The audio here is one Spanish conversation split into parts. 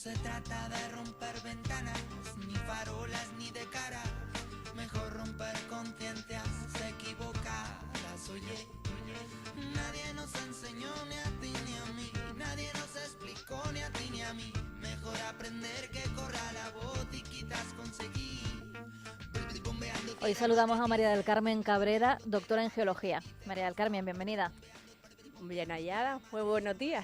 se trata de romper ventanas, ni farolas ni de cara. Mejor romper conciencias equivocadas, oye. Nadie nos enseñó ni a ti ni a mí, nadie nos explicó ni a ti ni a mí. Mejor aprender que corra la voz y quizás conseguir. Hoy saludamos a María del Carmen Cabrera, doctora en Geología. María del Carmen, bienvenida. Bien hallada, muy buenos días.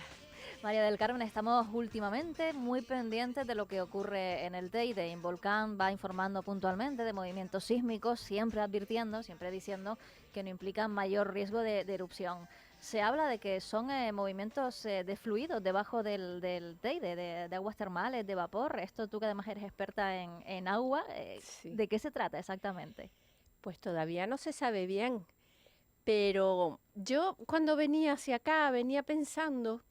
María del Carmen, estamos últimamente muy pendientes de lo que ocurre en el Teide. Involcán va informando puntualmente de movimientos sísmicos, siempre advirtiendo, siempre diciendo que no implican mayor riesgo de erupción. Se habla de que son movimientos de fluidos debajo del Teide, de aguas termales, de vapor. Esto tú que además eres experta en agua, Sí. ¿de qué se trata exactamente? Pues todavía no se sabe bien, pero yo cuando venía hacia acá venía pensando,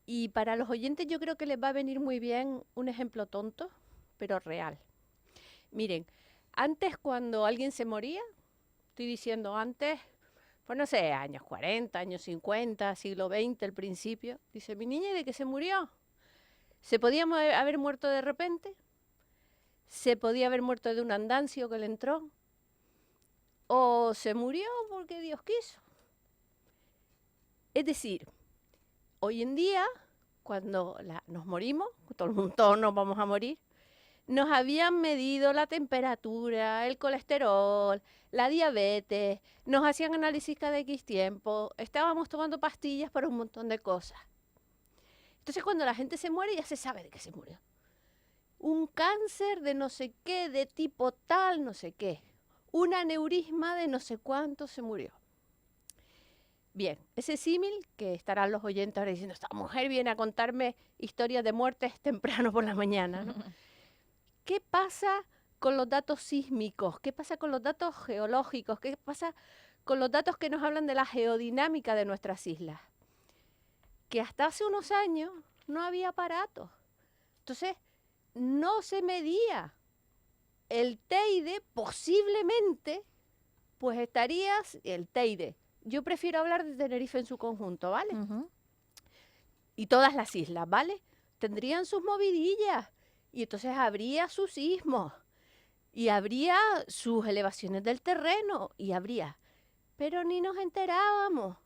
y para los oyentes yo creo que les va a venir muy bien un ejemplo tonto, pero real. Miren, antes cuando alguien se moría, estoy diciendo antes, pues no sé, años 40, años 50, siglo XX, el principio, dice, mi niña, ¿y de qué se murió? ¿Se podía haber muerto de repente? ¿Se podía haber muerto de un andancio que le entró? ¿O se murió porque Dios quiso? Es decir, hoy en día, cuando nos morimos, todos nos vamos a morir, nos habían medido la temperatura, el colesterol, la diabetes, nos hacían análisis cada X tiempo, estábamos tomando pastillas para un montón de cosas. Entonces cuando la gente se muere ya se sabe de qué se murió. Un cáncer de no sé qué, de tipo tal, no sé qué. Un aneurisma de no sé cuánto se murió. Bien, ese símil, que estarán los oyentes ahora diciendo, esta mujer viene a contarme historias de muertes temprano por la mañana, ¿no? ¿Qué pasa con los datos sísmicos? ¿Qué pasa con los datos geológicos? ¿Qué pasa con los datos que nos hablan de la geodinámica de nuestras islas? Que hasta hace unos años no había aparatos. Entonces, no se medía. El Teide posiblemente, pues estarías, el Teide. Yo prefiero hablar de Tenerife en su conjunto, ¿vale? Y todas las islas, ¿vale? Tendrían sus movidillas y entonces habría sus sismos y habría sus elevaciones del terreno y habría. Pero ni nos enterábamos,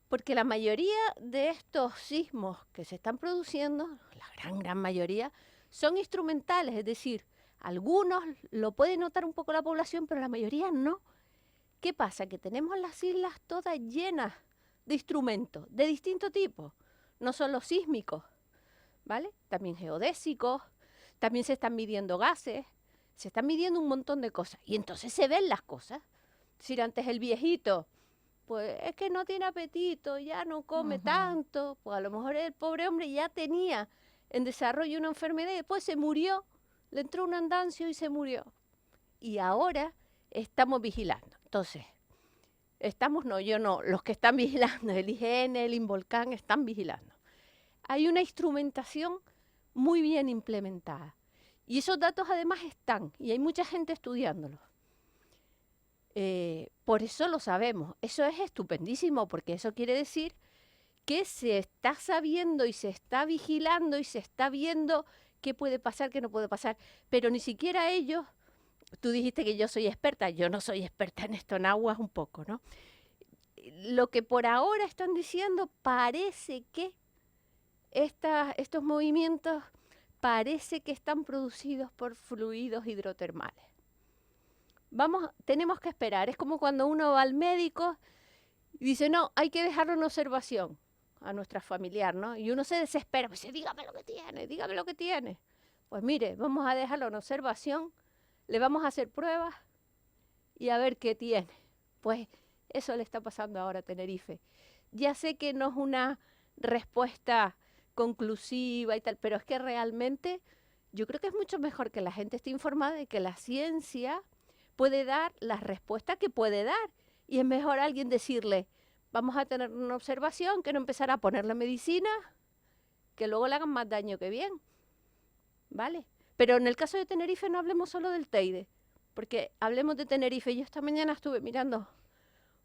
porque la mayoría de estos sismos que se están produciendo, la gran mayoría, son instrumentales, es decir, algunos lo puede notar un poco la población, pero la mayoría no. ¿Qué pasa? Que tenemos las islas todas llenas de instrumentos de distinto tipo, no solo sísmicos, ¿vale? También geodésicos, también se están midiendo gases, se están midiendo un montón de cosas, y entonces se ven las cosas. Es decir, antes el viejito, pues es que no tiene apetito, ya no come tanto, pues a lo mejor el pobre hombre ya tenía en desarrollo una enfermedad y después se murió, le entró un andancio y se murió. Y ahora estamos vigilando. Entonces, yo no, los que están vigilando, el IGN, el Involcán, están vigilando. Hay una instrumentación muy bien implementada. Y esos datos además están, y hay mucha gente estudiándolos. Por eso lo sabemos. Eso es estupendísimo, porque eso quiere decir que se está sabiendo y se está vigilando y se está viendo qué puede pasar, qué no puede pasar. Pero ni siquiera ellos, tú dijiste que yo soy experta, yo no soy experta en esto, en aguas un poco, ¿no? Lo que por ahora están diciendo parece que estos movimientos parece que están producidos por fluidos hidrotermales. Tenemos que esperar. Es como cuando uno va al médico y dice, no, hay que dejarlo en observación a nuestra familiar, ¿no? Y uno se desespera, pues dice, dígame lo que tiene, dígame lo que tiene. Pues mire, vamos a dejarlo en observación, le vamos a hacer pruebas y a ver qué tiene. Pues eso le está pasando ahora a Tenerife. Ya sé que no es una respuesta conclusiva y tal, pero es que realmente yo creo que es mucho mejor que la gente esté informada de que la ciencia puede dar las respuestas que puede dar. Y es mejor a alguien decirle, vamos a tener una observación, que no empezar a ponerle medicina, que luego le hagan más daño que bien. ¿Vale? Pero en el caso de Tenerife no hablemos solo del Teide, porque hablemos de Tenerife. Yo esta mañana estuve mirando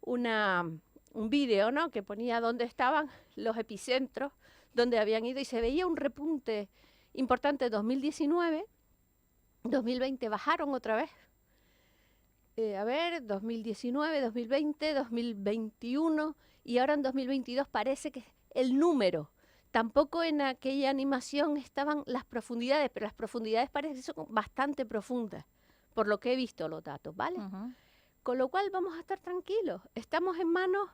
un vídeo, ¿no?, que ponía dónde estaban los epicentros, dónde habían ido, y se veía un repunte importante 2019, 2020 bajaron otra vez. 2019, 2020, 2021 y ahora en 2022 parece que el número. Tampoco en aquella animación estaban las profundidades, pero las profundidades parece que son bastante profundas, por lo que he visto los datos, ¿vale? Con lo cual vamos a estar tranquilos. Estamos en manos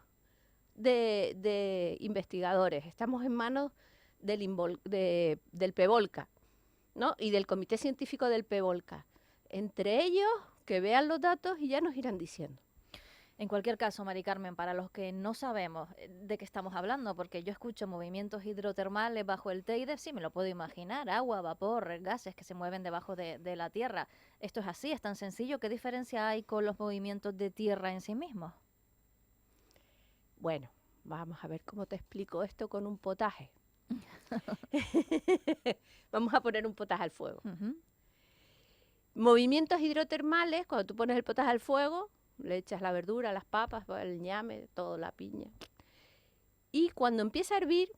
de investigadores, estamos en manos del PEVOLCA, ¿no? Y del Comité Científico del PEVOLCA. Entre ellos, que vean los datos y ya nos irán diciendo. En cualquier caso, Mari Carmen, para los que no sabemos de qué estamos hablando, porque yo escucho movimientos hidrotermales bajo el Teide, sí, me lo puedo imaginar, agua, vapor, gases que se mueven debajo de la tierra. ¿Esto es así? ¿Es tan sencillo? ¿Qué diferencia hay con los movimientos de tierra en sí mismos? Bueno, vamos a ver cómo te explico esto con un potaje. Vamos a poner un potaje al fuego. Movimientos hidrotermales, cuando tú pones el potaje al fuego, le echas la verdura, las papas, el ñame, toda la piña. Y cuando empieza a hervir,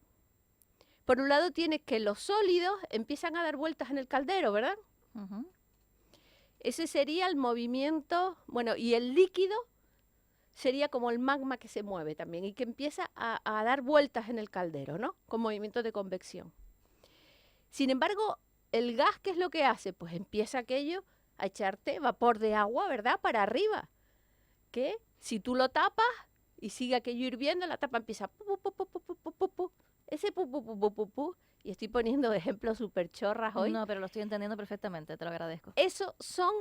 por un lado tienes que los sólidos empiezan a dar vueltas en el caldero, ¿verdad? Ese sería el movimiento, bueno, y el líquido sería como el magma que se mueve también y que empieza a dar vueltas en el caldero, ¿no? Con movimientos de convección. Sin embargo, el gas, ¿qué es lo que hace? Pues empieza aquello a echarte vapor de agua, ¿verdad? Para arriba. Que si tú lo tapas y sigue aquello hirviendo, la tapa empieza ese y estoy poniendo ejemplos súper chorras hoy. No, pero lo estoy entendiendo perfectamente, te lo agradezco. Esos son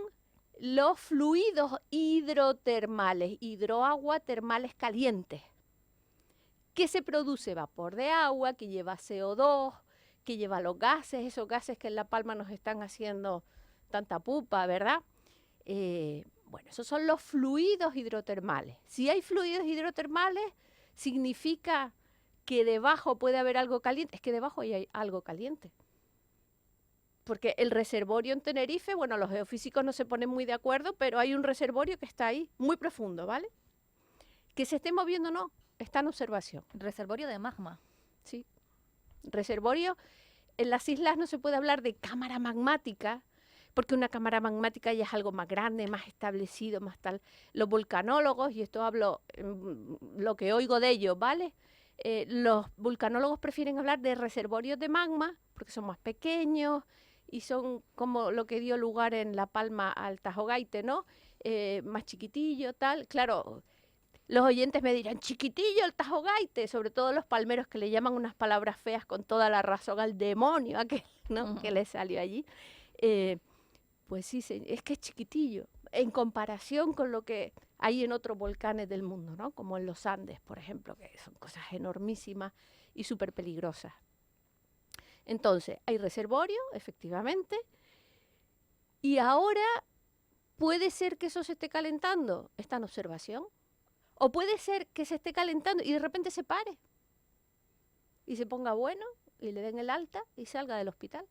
los fluidos hidrotermales, hidroagua termales calientes, que se produce vapor de agua, que lleva CO2, que lleva los gases, esos gases que en La Palma nos están haciendo tanta pupa, ¿verdad? Bueno, esos son los fluidos hidrotermales. Si hay fluidos hidrotermales, significa que debajo puede haber algo caliente. Es que debajo hay algo caliente. Porque el reservorio en Tenerife, bueno, los geofísicos no se ponen muy de acuerdo, pero hay un reservorio que está ahí, muy profundo, ¿vale? Que se esté moviendo, no, está en observación. Reservorio de magma. Sí. Reservorio, en las islas no se puede hablar de cámara magmática, porque una cámara magmática ya es algo más grande, más establecido, más tal. Los volcanólogos, y esto hablo lo que oigo de ellos, ¿vale? Los vulcanólogos prefieren hablar de reservorios de magma, porque son más pequeños y son como lo que dio lugar en La Palma al Tajo Gaite, ¿no? Más chiquitillo, tal. Claro, los oyentes me dirán, chiquitillo el Tajo Gaite, sobre todo los palmeros que le llaman unas palabras feas con toda la razón al demonio, aquel, ¿no? Que le salió allí. Pues sí, es que es chiquitillo, en comparación con lo que hay en otros volcanes del mundo, ¿no? Como en los Andes, por ejemplo, que son cosas enormísimas y súper peligrosas. Entonces, hay reservorio, efectivamente, y ahora puede ser que eso se esté calentando, está en observación, o puede ser que se esté calentando y de repente se pare y se ponga bueno y le den el alta y salga del hospital.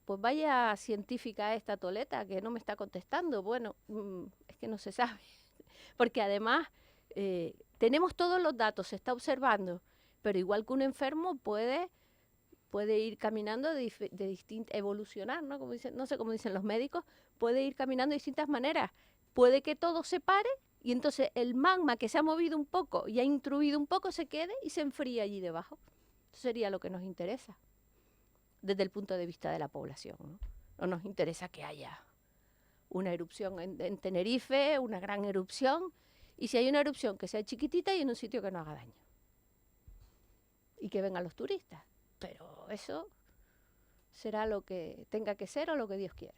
Pues vaya científica esta Toleta que no me está contestando. Bueno, es que no se sabe, porque además tenemos todos los datos, se está observando, pero igual que un enfermo puede ir caminando evolucionar, ¿no? Como dicen, no sé cómo dicen los médicos, puede ir caminando de distintas maneras. Puede que todo se pare y entonces el magma que se ha movido un poco y ha intruido un poco se quede y se enfríe allí debajo. Eso sería lo que nos interesa desde el punto de vista de la población, ¿no? No nos interesa que haya una erupción en Tenerife, una gran erupción, y si hay una erupción que sea chiquitita y en un sitio que no haga daño. Y que vengan los turistas. Pero eso será lo que tenga que ser o lo que Dios quiera.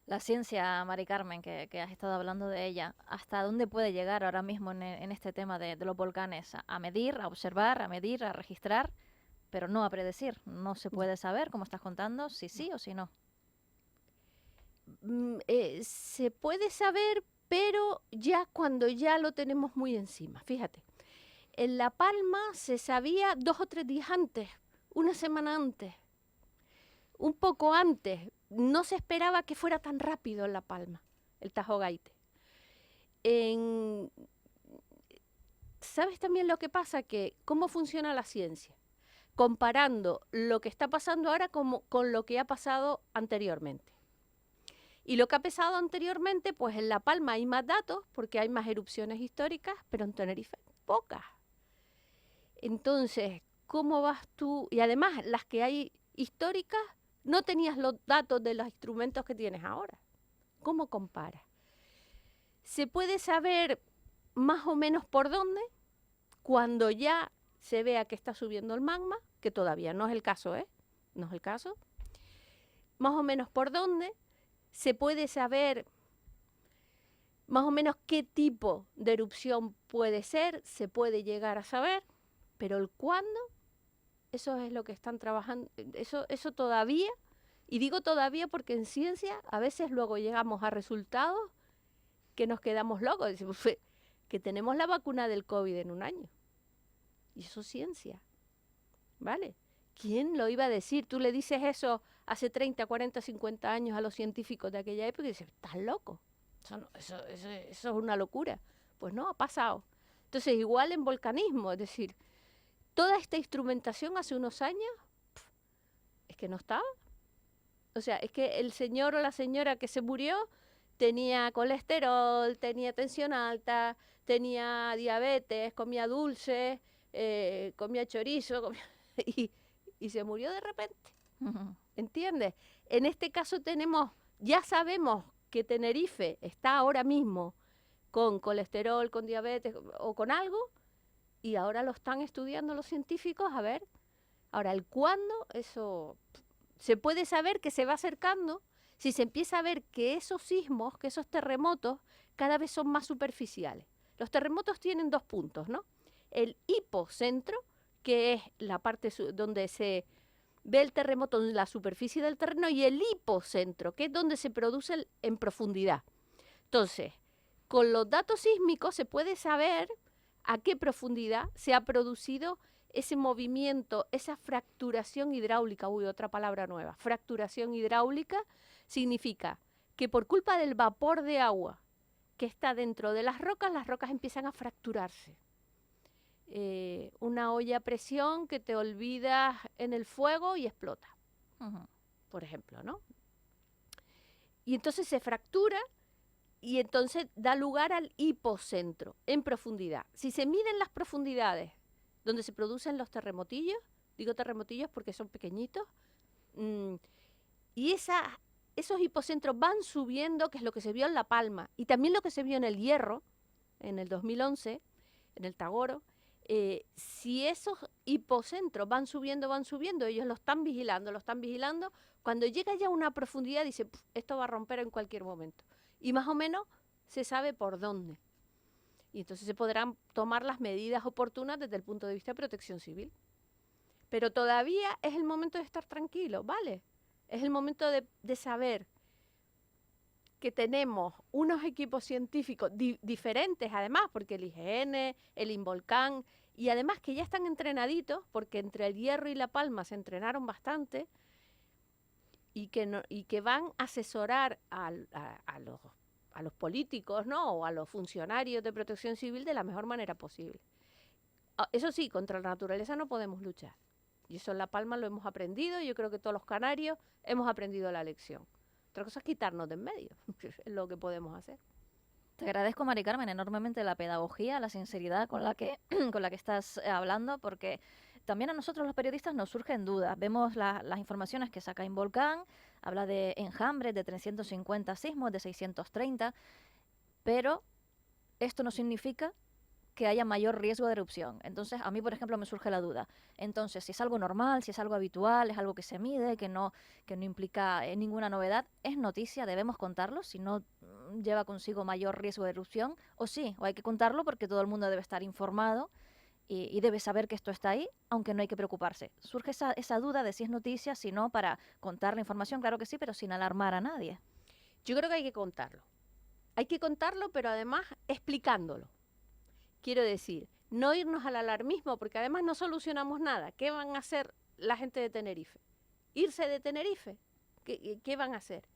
La ciencia, Mari Carmen, que has estado hablando de ella, ¿hasta dónde puede llegar ahora mismo en este tema de los volcanes? A medir, a observar, a medir, a registrar, pero no a predecir. No se puede saber, como estás contando, si sí o si no. Se puede saber, pero ya cuando ya lo tenemos muy encima. Fíjate, en La Palma se sabía 2 o 3 días antes, una semana antes, un poco antes. No se esperaba que fuera tan rápido en La Palma, el Tajo Gaite. ¿Sabes también lo que pasa? Que cómo funciona la ciencia. comparando lo que está pasando ahora con lo que ha pasado anteriormente. Y lo que ha pasado anteriormente, pues en La Palma hay más datos porque hay más erupciones históricas, pero en Tenerife pocas. Entonces, ¿cómo vas tú? Y además, las que hay históricas, no tenías los datos de los instrumentos que tienes ahora. ¿Cómo comparas? Se puede saber más o menos por dónde cuando ya se vea que está subiendo el magma, que todavía no es el caso, ¿eh? No es el caso. Más o menos por dónde. Se puede saber más o menos qué tipo de erupción puede ser, se puede llegar a saber, pero el cuándo, eso es lo que están trabajando, eso todavía, y digo todavía porque en ciencia a veces luego llegamos a resultados que nos quedamos locos, decimos que tenemos la vacuna del COVID en un año, y eso es ciencia, ¿vale? ¿Quién lo iba a decir? Tú le dices eso hace 30, 40, 50 años a los científicos de aquella época y dices, estás loco, eso es una locura. Pues no, ha pasado. Entonces, igual en volcanismo, es decir, toda esta instrumentación hace unos años, es que no estaba. O sea, es que el señor o la señora que se murió tenía colesterol, tenía tensión alta, tenía diabetes, comía dulce, comía chorizo, y se murió de repente. ¿Entiendes? En este caso ya sabemos que Tenerife está ahora mismo con colesterol, con diabetes o con algo, y ahora lo están estudiando los científicos a ver. Ahora, el cuándo, eso se puede saber que se va acercando si se empieza a ver que esos sismos, que esos terremotos, cada vez son más superficiales. Los terremotos tienen 2 puntos, ¿no? El hipocentro, que es la parte donde se ve el terremoto en la superficie del terreno, y el hipocentro, que es donde se produce en profundidad. Entonces, con los datos sísmicos se puede saber a qué profundidad se ha producido ese movimiento, esa fracturación hidráulica. Uy, otra palabra nueva. Fracturación hidráulica significa que por culpa del vapor de agua que está dentro de las rocas empiezan a fracturarse. Una olla a presión que te olvidas en el fuego y explota, por ejemplo, ¿no? Y entonces se fractura y entonces da lugar al hipocentro, en profundidad. Si se miden las profundidades donde se producen los terremotillos, digo terremotillos porque son pequeñitos, y esos hipocentros van subiendo, que es lo que se vio en La Palma, y también lo que se vio en el Hierro, en el 2011, en el Tagoro. Si esos hipocentros van subiendo, ellos lo están vigilando, cuando llega ya a una profundidad dice, esto va a romper en cualquier momento. Y más o menos se sabe por dónde. Y entonces se podrán tomar las medidas oportunas desde el punto de vista de protección civil. Pero todavía es el momento de estar tranquilo, ¿vale? Es el momento de saber que tenemos unos equipos científicos diferentes, además, porque el IGN, el Involcán, y además que ya están entrenaditos, porque entre el Hierro y La Palma se entrenaron bastante, y que van a asesorar a los políticos, ¿no? O a los funcionarios de protección civil de la mejor manera posible. Eso sí, contra la naturaleza no podemos luchar. Y eso en La Palma lo hemos aprendido, y yo creo que todos los canarios hemos aprendido la lección. Otra cosa es quitarnos de en medio, es lo que podemos hacer. Te agradezco, Mari Carmen, enormemente la pedagogía, la sinceridad con la que estás hablando, porque también a nosotros los periodistas nos surgen dudas. Vemos las informaciones que saca Involcán, habla de enjambres, de 350 sismos, de 630, pero esto no significa que haya mayor riesgo de erupción. Entonces, a mí, por ejemplo, me surge la duda. Entonces, si es algo normal, si es algo habitual, es algo que se mide, que no implica ninguna novedad, ¿es noticia? ¿Debemos contarlo si no lleva consigo mayor riesgo de erupción? O sí, o hay que contarlo porque todo el mundo debe estar informado y debe saber que esto está ahí, aunque no hay que preocuparse. Surge esa duda de si es noticia, si no, para contar la información, claro que sí, pero sin alarmar a nadie. Yo creo que hay que contarlo. Hay que contarlo, pero además explicándolo. Quiero decir, no irnos al alarmismo, porque además no solucionamos nada. ¿Qué van a hacer la gente de Tenerife? ¿Irse de Tenerife? ¿Qué van a hacer?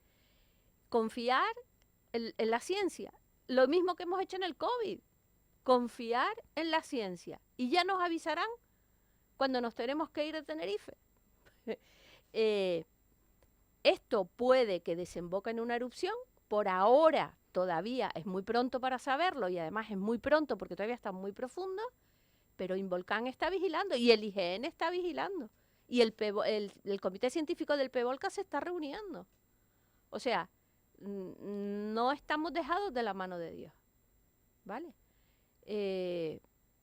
Confiar en la ciencia. Lo mismo que hemos hecho en el COVID. Confiar en la ciencia. Y ya nos avisarán cuando nos tenemos que ir de Tenerife. Esto puede que desemboque en una erupción. Por ahora todavía es muy pronto para saberlo y además es muy pronto porque todavía está muy profundo, pero Involcán está vigilando y el IGN está vigilando y el Comité Científico del PEVOLCA se está reuniendo. O sea, no estamos dejados de la mano de Dios, ¿vale?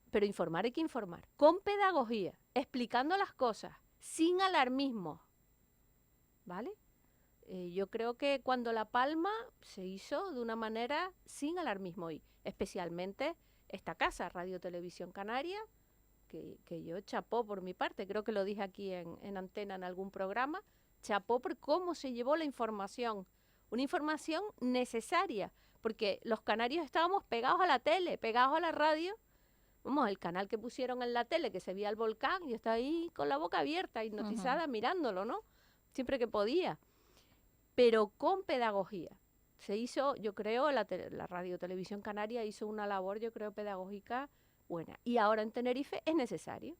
Pero informar hay que informar, con pedagogía, explicando las cosas, sin alarmismo, ¿vale? Yo creo que cuando La Palma se hizo de una manera sin alarmismo y especialmente esta casa, Radio Televisión Canaria, que yo chapó por mi parte, creo que lo dije aquí en antena en algún programa, chapó por cómo se llevó la información, una información necesaria, porque los canarios estábamos pegados a la tele, pegados a la radio. Vamos, el canal que pusieron en la tele, que se veía el volcán, yo estaba ahí con la boca abierta, hipnotizada, mirándolo, ¿no? Siempre que podía. Pero con pedagogía. Se hizo, yo creo, la Radio Televisión Canaria hizo una labor, yo creo, pedagógica buena. Y ahora en Tenerife es necesario.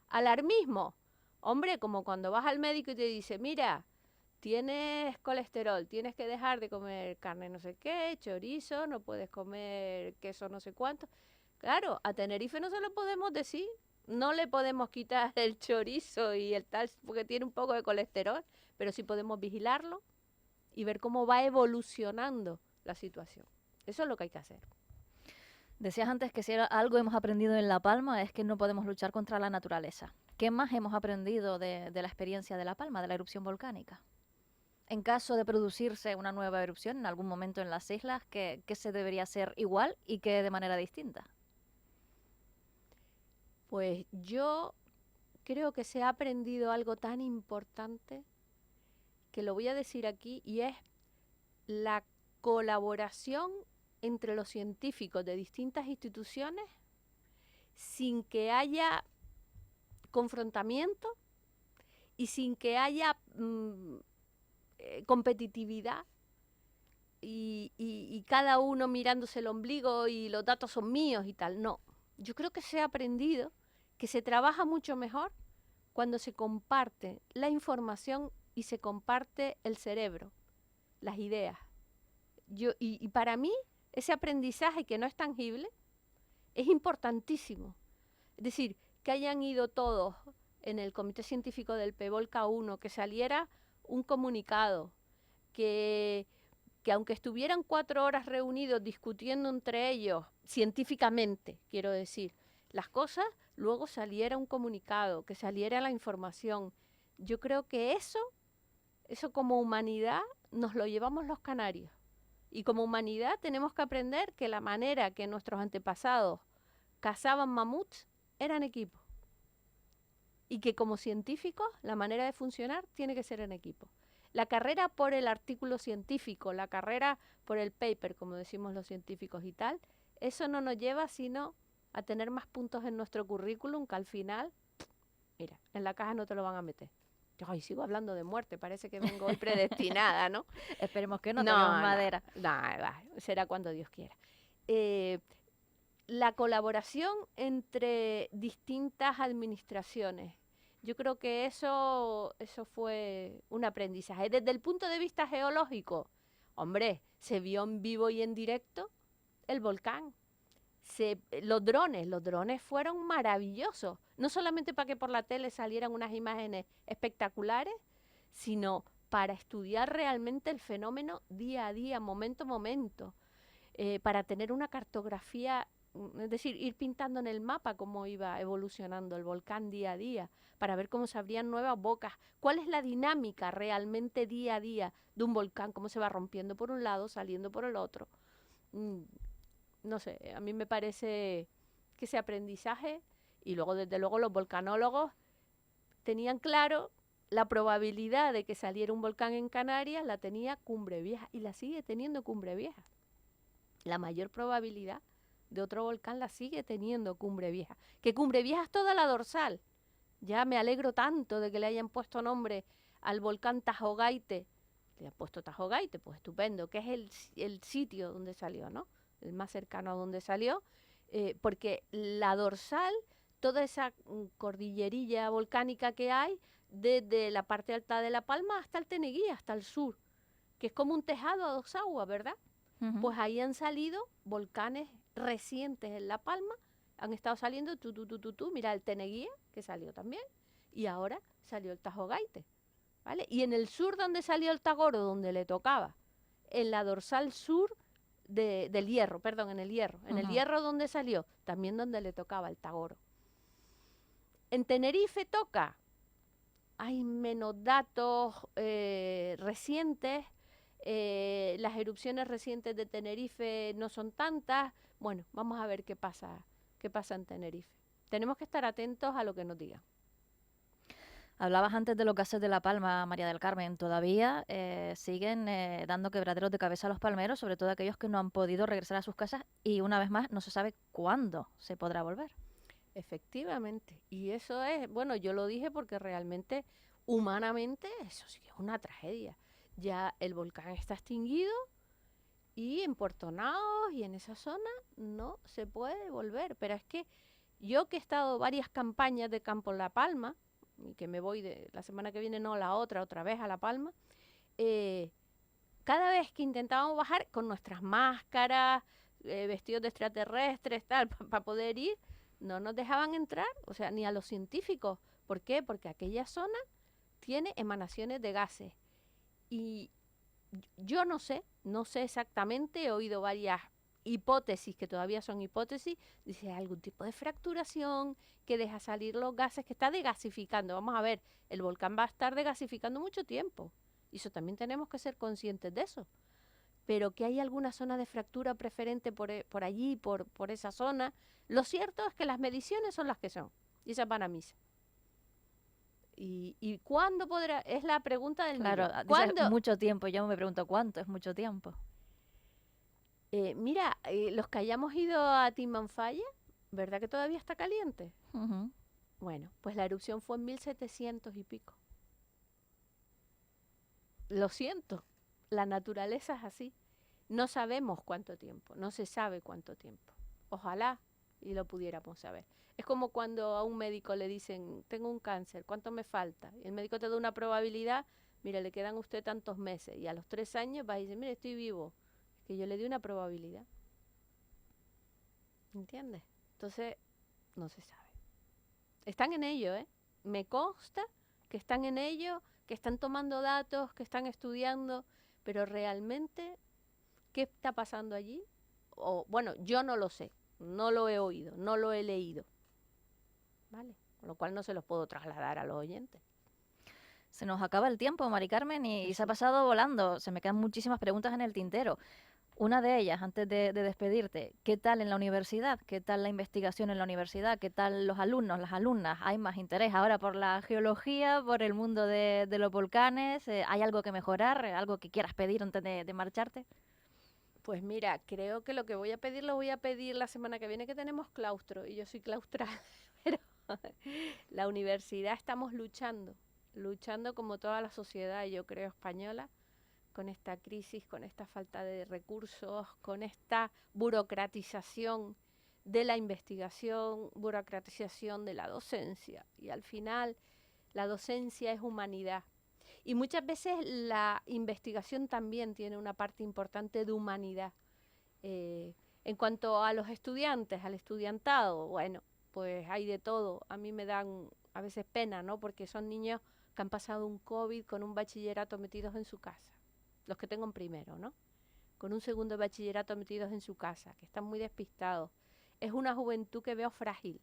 Alarmismo. Hombre, como cuando vas al médico y te dice, mira, tienes colesterol, tienes que dejar de comer carne no sé qué, chorizo, no puedes comer queso no sé cuánto. Claro, a Tenerife no se lo podemos decir. No le podemos quitar el chorizo y el tal porque tiene un poco de colesterol, pero sí podemos vigilarlo y ver cómo va evolucionando la situación. Eso es lo que hay que hacer. Decías antes que si algo hemos aprendido en La Palma es que no podemos luchar contra la naturaleza. ¿Qué más hemos aprendido de la experiencia de La Palma, de la erupción volcánica? En caso de producirse una nueva erupción en algún momento en las islas, ¿qué se debería hacer igual y qué de manera distinta? Pues yo creo que se ha aprendido algo tan importante que lo voy a decir aquí y es la colaboración entre los científicos de distintas instituciones sin que haya confrontamiento y sin que haya competitividad y cada uno mirándose el ombligo y los datos son míos y tal. No, yo creo que se ha aprendido que se trabaja mucho mejor cuando se comparte la información y se comparte el cerebro, las ideas. Y para mí, ese aprendizaje que no es tangible es importantísimo. Es decir, que hayan ido todos en el Comité Científico del PEVOLCA 1, que saliera un comunicado, que aunque estuvieran 4 horas reunidos discutiendo entre ellos, científicamente, quiero decir, las cosas, luego saliera un comunicado, que saliera la información. Yo creo que eso como humanidad nos lo llevamos los canarios. Y como humanidad tenemos que aprender que la manera que nuestros antepasados cazaban mamuts era en equipo. Y que como científicos la manera de funcionar tiene que ser en equipo. La carrera por el artículo científico, la carrera por el paper, como decimos los científicos y tal, eso no nos lleva sino a tener más puntos en nuestro currículum que al final, mira, en la caja no te lo van a meter. Ay, sigo hablando de muerte, parece que vengo hoy predestinada, ¿no? Esperemos que no tengamos madera. No, será cuando Dios quiera. La colaboración entre distintas administraciones. Yo creo que eso fue un aprendizaje. Desde el punto de vista geológico, hombre, se vio en vivo y en directo el volcán. Los drones fueron maravillosos. No solamente para que por la tele salieran unas imágenes espectaculares, sino para estudiar realmente el fenómeno día a día, momento a momento, para tener una cartografía, es decir, ir pintando en el mapa cómo iba evolucionando el volcán día a día, para ver cómo se abrían nuevas bocas, cuál es la dinámica realmente día a día de un volcán, cómo se va rompiendo por un lado, saliendo por el otro. No sé, a mí me parece que ese aprendizaje, y luego desde luego los volcanólogos tenían claro la probabilidad de que saliera un volcán en Canarias, la tenía Cumbre Vieja y la sigue teniendo Cumbre Vieja. La mayor probabilidad de otro volcán la sigue teniendo Cumbre Vieja. Que Cumbre Vieja es toda la dorsal. Ya me alegro tanto de que le hayan puesto nombre al volcán Tajo Gaite. Le han puesto Tajo Gaite, pues estupendo, que es el sitio donde salió, ¿no? El más cercano a donde salió, porque la dorsal toda esa cordillerilla volcánica que hay desde la parte alta de La Palma hasta el Teneguí, hasta el sur, que es como un tejado a dos aguas, ¿verdad? Pues ahí han salido volcanes recientes en La Palma, han estado saliendo mira el Teneguía, que salió también, y ahora salió el Tajo Gaite, ¿vale? Y en el sur donde salió el Tagoro, donde le tocaba, en la dorsal sur del Hierro, perdón, en el Hierro donde salió, también donde le tocaba el Tagoro. En Tenerife toca, hay menos datos recientes, las erupciones recientes de Tenerife no son tantas. Bueno, vamos a ver qué pasa en Tenerife. Tenemos que estar atentos a lo que nos digan. Hablabas antes de los gases de La Palma, María del Carmen. Todavía siguen dando quebraderos de cabeza a los palmeros, sobre todo aquellos que no han podido regresar a sus casas y una vez más no se sabe cuándo se podrá volver. Efectivamente. Y eso es, bueno, yo lo dije porque realmente, humanamente, eso sí que es una tragedia. Ya el volcán está extinguido y en Puerto Naos y en esa zona no se puede volver. Pero es que yo que he estado varias campañas de Campo La Palma, y que me voy la semana que viene, no, la otra vez a La Palma, cada vez que intentábamos bajar con nuestras máscaras, vestidos de extraterrestres, tal, para poder ir, no nos dejaban entrar, o sea, ni a los científicos. ¿Por qué? Porque aquella zona tiene emanaciones de gases. Y yo no sé exactamente, he oído varias hipótesis, que todavía son hipótesis, dice algún tipo de fracturación que deja salir los gases, que está degasificando. Vamos a ver, el volcán va a estar degasificando mucho tiempo, y eso también tenemos que ser conscientes de eso. Pero que hay alguna zona de fractura preferente por allí, por esa zona. Lo cierto es que las mediciones son las que son, y esas van a misa. ¿Y cuándo podrá? Es la pregunta del millón. Claro, ¿Cuándo? Mucho tiempo. Yo me pregunto cuánto es mucho tiempo. Mira, los que hayamos ido a Timanfaya, ¿verdad que todavía está caliente? Bueno, pues la erupción fue en 1700 y pico. Lo siento, la naturaleza es así. No sabemos cuánto tiempo, no se sabe cuánto tiempo. Ojalá y lo pudiéramos saber. Es como cuando a un médico le dicen, tengo un cáncer, ¿cuánto me falta? Y el médico te da una probabilidad, mira, le quedan a usted tantos meses. Y a los 3 años va y dice, mire, estoy vivo. Es que yo le di una probabilidad. ¿Entiendes? Entonces, no se sabe. Están en ello, ¿eh? Me consta que están en ello, que están tomando datos, que están estudiando, pero realmente, ¿qué está pasando allí? O, bueno, yo no lo sé, no lo he oído, no lo he leído, ¿vale? Con lo cual no se los puedo trasladar a los oyentes. Se nos acaba el tiempo, Mari Carmen, y se ha pasado volando. Se me quedan muchísimas preguntas en el tintero. Una de ellas, antes de despedirte, ¿qué tal en la universidad? ¿Qué tal la investigación en la universidad? ¿Qué tal los alumnos, las alumnas? ¿Hay más interés ahora por la geología, por el mundo de los volcanes? ¿Hay algo que mejorar? ¿Algo que quieras pedir antes de marcharte? Pues mira, creo que lo que voy a pedir lo voy a pedir la semana que viene, que tenemos claustro, y yo soy claustral, pero la universidad estamos luchando como toda la sociedad, yo creo, española, con esta crisis, con esta falta de recursos, con esta burocratización de la investigación, burocratización de la docencia. Y al final la docencia es humanidad. Y muchas veces la investigación también tiene una parte importante de humanidad. En cuanto a los estudiantes, al estudiantado, bueno, pues hay de todo. A mí me dan a veces pena, ¿no? Porque son niños que han pasado un COVID con un bachillerato metidos en su casa. Los que tengo en primero, ¿no? Con un segundo bachillerato metidos en su casa, que están muy despistados. Es una juventud que veo frágil,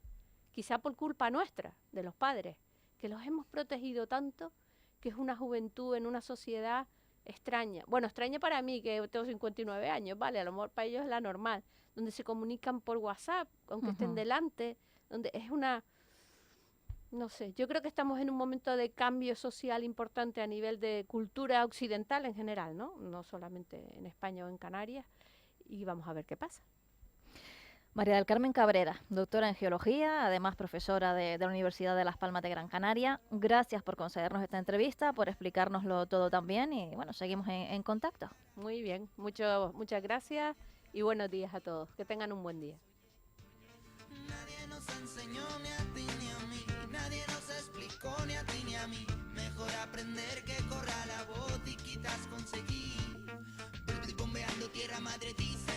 quizá por culpa nuestra, de los padres, que los hemos protegido tanto, que es una juventud en una sociedad extraña. Bueno, extraña para mí, que tengo 59 años, ¿vale? A lo mejor para ellos es la normal, donde se comunican por WhatsApp, aunque estén delante, donde es una... No sé, yo creo que estamos en un momento de cambio social importante a nivel de cultura occidental en general, ¿no? No solamente en España o en Canarias, y vamos a ver qué pasa. María del Carmen Cabrera, doctora en Geología, además profesora de la Universidad de Las Palmas de Gran Canaria. Gracias por concedernos esta entrevista, por explicárnoslo todo también y bueno, seguimos en contacto. Muy bien, muchas gracias y buenos días a todos. Que tengan un buen día. Nadie nos enseñó ni a aprender que corra la voz y quizás conseguir. Bombeando tierra madre dice,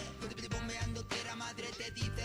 bombeando tierra madre te dice.